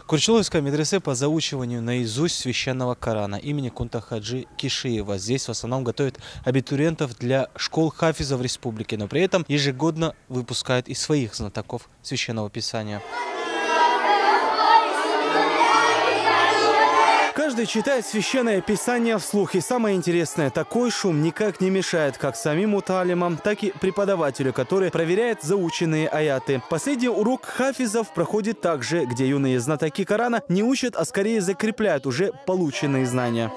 Курчуловская медресе по заучиванию наизусть священного Корана имени Кунтахаджи Кишиева. Здесь в основном готовят абитуриентов для школ хафизов республики, но при этом ежегодно выпускают и своих знатоков священного писания. Каждый читает священное писание вслух. И самое интересное, такой шум никак не мешает как самим муталимам, так и преподавателю, который проверяет заученные аяты. Последний урок хафизов проходит так же, где юные знатоки Корана не учат, а скорее закрепляют уже полученные знания.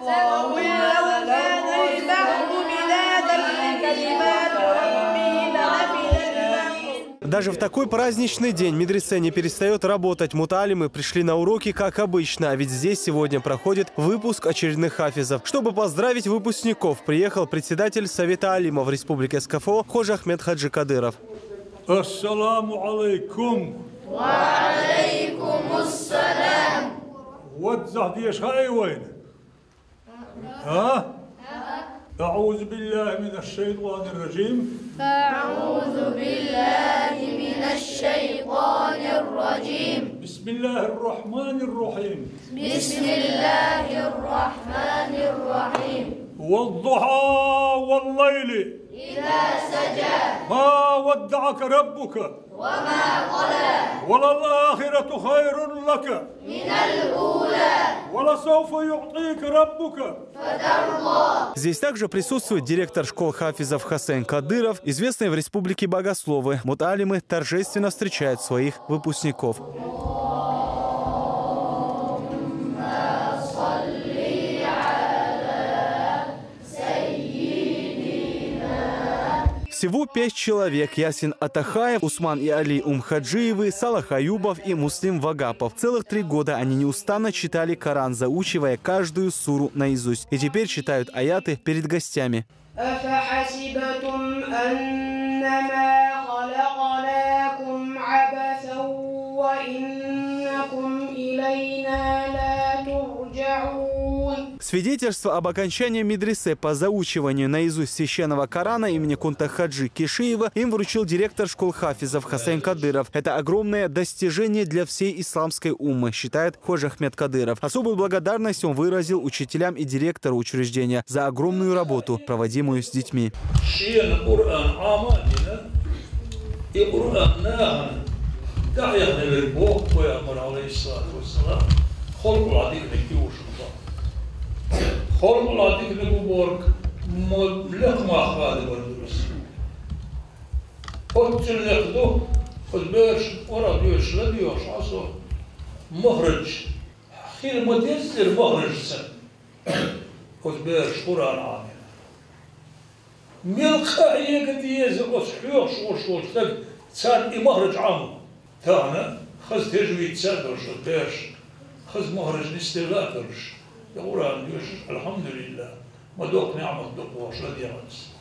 Даже в такой праздничный день медресе не перестает работать. Муталимы пришли на уроки, как обычно, а ведь здесь сегодня проходит выпуск очередных хафизов. Чтобы поздравить выпускников, приехал председатель Совета алимов Республики СКФО Хожа Ахмед Хаджи Кадыров. Ассаламу алейкум. Ва алейкум ассалам. Вот захдеш хайвайн. أعوذ بالله من الشيطان الرجيم. أعوذ بالله من الشيطان الرجيم. بسم الله الرحمن الرحيم. بسم الله الرحمن الرحيم. والضحى والليل إذا سجى ما ودعك ربك وما قلى وللآخرة خير لك من الأولى ولسوف يعطيك ربك فترضى. Здесь также присутствует директор школ хафизов Хасен Кадыров, известные в республике богословы. Муталимы торжественно встречают своих выпускников. Всего 5 человек: Ясин Атахаев, Усман и Али Умхаджиевы, Салах Аюбов и Муслим Вагапов. Целых 3 года они неустанно читали Коран, заучивая каждую суру наизусть. И теперь читают аяты перед гостями. Свидетельство об окончании медресе по заучиванию наизусть священного Корана имени Кунтахаджи Кишиева им вручил директор школ хафизов Хасен Кадыров. Это огромное достижение для всей исламской уммы, считает Хожа Ахмед Кадыров. Особую благодарность он выразил учителям и директору учреждения за огромную работу, проводимую с детьми. خلق dik نبورك ملك ما خالد بردرس. قلت لقدو قد باش ورا ديوش لا ديوش عصو مخرج خير مدير مخرج سن قد باش قران عامل ملقا هي قد يزق صحيح شو تلق تسال مخرج عام تاعنا خذ تجويد تسال شو باش خذ مخرج نستغاثرش يقولان يوش الحمد لله ما دوق نعمة دوق واش لا ديانس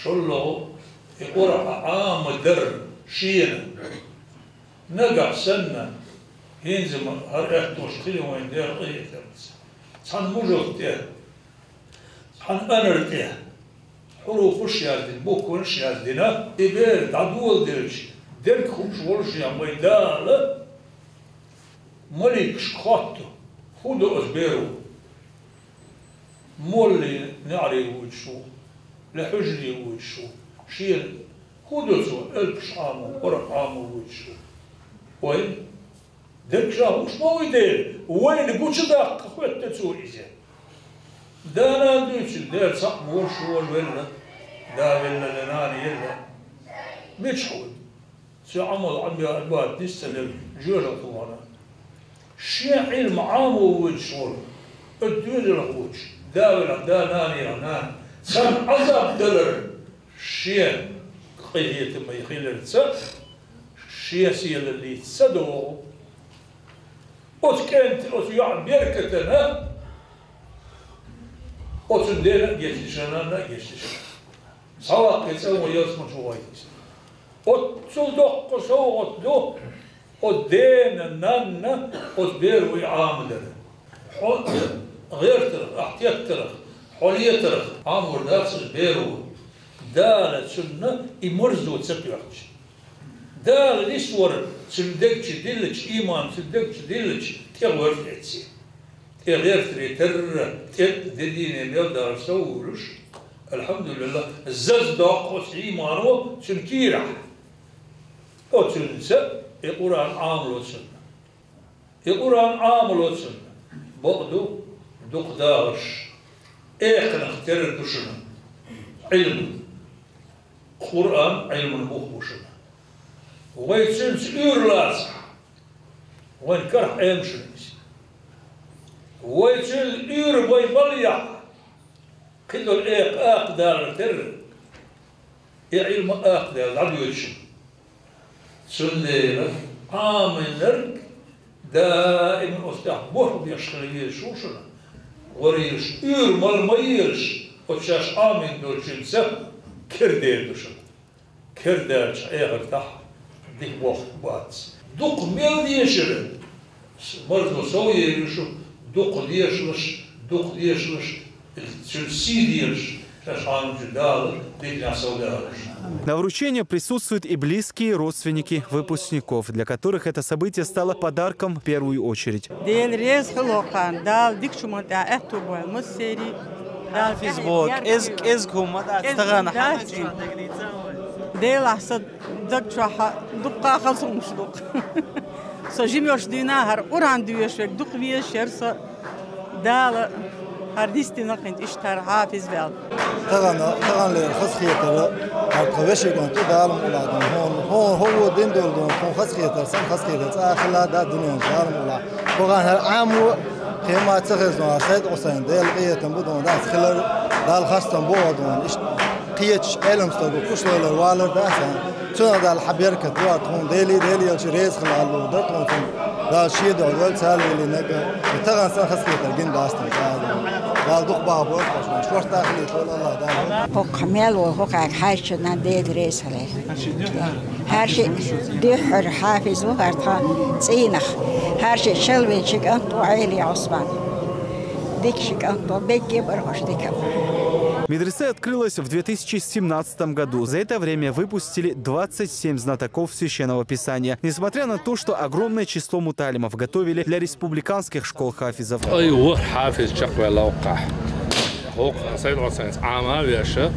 شو الله يقول عام در شينا نقع سنة ينزل هرقت وشتري وين دير قيترس عن موجود تيه عن أنر تيه حروف وش يازدين بوك وش يازدينا إبير تعدول ديرش ديرك خمش ورش يا ميدال ملك شخاطه خودو أزبيرو مولي نعري وشو لحجري وشو شيل خدوسو ألف عامو ورق عامو وشو وين ديك شاهو شنو يدير وين يقول شداق خوات تسوي إذا دانا دوش دير صح موش هو ولا دا ولا لناني يلا مشحول سي عمل عمي أدوات نستلم جورة طوانا شيعين معامو وشو الدول الخوش داول دا ناني رنان سن عذاب دلر شيء قيهية ما يخيل تسا شيء سيل اللي تسدو أوت كانت أوت يعم بيركتنا أوت ندينا يشتشنا سواء كيسا ويسمى شويس أوت صدق صوت دو أوت دينا نانا أوت بيروي عامل غير ترخ احتياط ترخ حولية ترخ عمر دارس البيرو دالت سنة يمرزو تسبيعش دال نسور سندك دلج إيمان سندك دلج تغير تأتي تغير تر ددين يقدر سورش الحمد لله الزز داق إيمانه سنكيرح أو تنسى القرآن عامل وسنة القرآن عامل وسنة بعده دق دارش إخنا اختار دشنا علم القرآن علم المخبوشنا ويتسنس إيرلاس وين كره أمشنس ويتسنس إير بيبليا كده الإيق أقدر تر علم أقدر عبيوش سنة آمن دائما أستحبه بيشغل يشوشنا وريش إير مالميرش وتشاش آمن دول جنسة كردير دوشنا كردير شعير تحت دي وقت باتس دوق ميل ديشر مرضو سوي يشو دوق ديشلش السي ديش شاشان جدال دينا سودالش. На вручении присутствуют и близкие родственники выпускников, для которых это событие стало подарком в первую очередь. هرديستي نقنت اشتر حافظ بال طبعا لخص خيطر القواشي كنت دارم ولادهم هون هو دين دول دون خص خيطر سن خص خيطر اخلا دا دنيا دارم ولا طبعا عام قيمه تخزن سيد حسين ديل قيتن بدون دا خلر دال خاصتن بودون قيتش علم استو كوش ولا والر داسن شنو دا الحبير كتوات هون ديلي يشريز خلالو دتون دا شي دول سال اللي نك طبعا سن خص خيطر جن داستن هو كمال وهو كحاجة ندير رئيس عليه. هرشي دحر حافظ وهرتها صينخ. هرشي شلوي شك أنتو عيلي عصبان. ديك شك أنتو بيجي برهش ديك. Медресе открылась в 2017 году. За это время выпустили 27 знатоков Священного Писания. Несмотря на то, что огромное число муталимов готовили для республиканских школ хафизов. هوق سيد عثمان عامة بيشة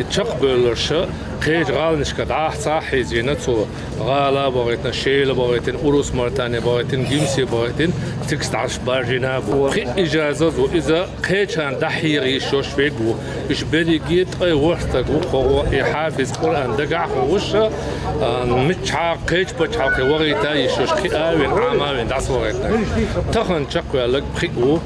تشقبلش خيج غالنش كدعه صاحي زينته غالا بغيتنا شيل بغيتنا أروس مرتاني بغيتنا جيمسي بغيتنا 16 بارجنا خي إجازة وإذا خيج عن دحيري شوش فيجو إيش بدي جيت أي وقتك وخو يحافظ قرآن دقع خوش متشع خيج بتشع كوريتا يشوش خي آوين عامة دعس بغيتنا تخن تشقبلك خيو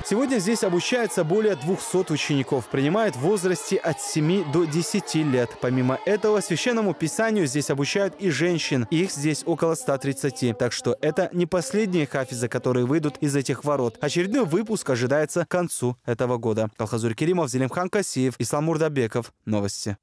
Сегодня здесь обучается более 200 учеников, принимают в возрасте от 7 до 10 лет. Помимо этого, Священному Писанию здесь обучают и женщин. Их здесь около 130. Так что это не последние хафизы, которые выйдут из этих ворот. Очередной выпуск ожидается к концу этого года. Алхазур Керимов, Зелимхан Касиев, Ислам Мурдабеков. Новости.